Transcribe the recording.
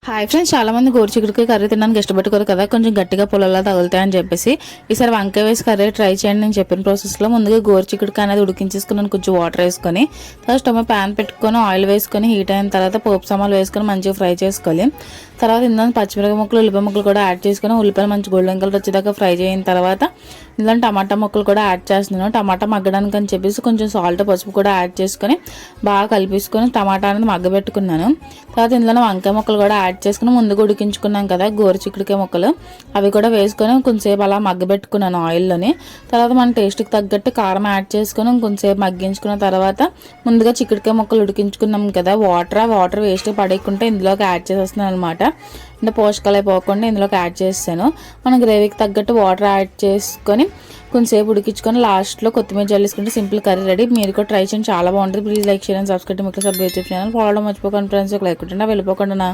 Hi friends, చాలా మంది గోరుచిక్కుడుకాయ curry తినడానికి ఇష్టపట్టుకోరు కదా, కొంచెం గట్టిగా పొలలా తగులుతాయని చెప్పేసి ఈసారి వంకాయ వేసి కర్రీ ట్రై చేయండి. నేను చెప్పిన ప్రాసెస్లో ముందుగా గోరుచిక్కుడుకాయ అనేది ఉడికించేసుకున్నాను. కొంచెం వాటర్ వేసుకొని తర్వాత స్టవ్ ప్యాన్ పెట్టుకొని ఆయిల్ వేసుకొని హీట్ అయిన తర్వాత పోపు సామాన్లు వేసుకొని మంచిగా ఫ్రై చేసుకోవాలి. తర్వాత ఇందులో పచ్చిమిరపకాయ ముక్కలు, ఉల్లిపాయ ముక్కలు కూడా యాడ్ చేసుకొని ఉల్లిపాయలు మంచి గోల్డెన్ కలర్ వచ్చేదాకా ఫ్రై అయిన తర్వాత ఇందులో టమాటా ముక్కలు కూడా యాడ్ చేస్తున్నాను. టమాటా మగ్గడానికి అని చెప్పేసి కొంచెం సాల్ట్, పసుపు కూడా యాడ్ చేసుకొని బాగా కలిపేసుకొని టమాటా అనేది మగ్గబెట్టుకున్నాను. తర్వాత ఇందులో వంకాయ ముక్కలు కూడా యాడ్ చేసుకుని ముందుగా ఉడికించుకున్నాం కదా గోరుచిక్కుడుకాయ ముక్కలు, అవి కూడా వేసుకొని కొంచెంసేపు అలా మగ్గబెట్టుకున్నాను ఆయిల్లోని. తర్వాత మన టేస్ట్కి తగ్గట్టు కారం యాడ్ చేసుకొని కొంచెంసేపు మగ్గించుకున్న తర్వాత ముందుగా చిక్కుడుకాయ ముక్కలు ఉడికించుకున్నాం కదా, వాటర్ వేస్ట్ పడేయకుండా ఇందులోకి యాడ్ చేసేస్తున్నాను అనమాట. అంటే పోషకాలు అయిపోకుండా ఇందులోకి యాడ్ చేస్తాను. మనం గ్రేవీకి తగ్గట్టు వాటర్ యాడ్ చేసుకొని కొంచెంసేపు ఉడికించుకొని లాస్ట్లో కొత్తిమీర జల్లేసుకుంటే సింపుల్ కర్రీ రెడీ. మీరు కూడా ట్రై చేయండి, చాలా బాగుంటుంది. Please like, share and subscribe. మీకు సబ్స్క్రైబ్ యూట్యూబ్ ఛానల్ ఫాలో మర్చిపోకండి ఫ్రెండ్స్. ఒక లైక్ ఉంటుందా వెళ్ళిపోకుండా.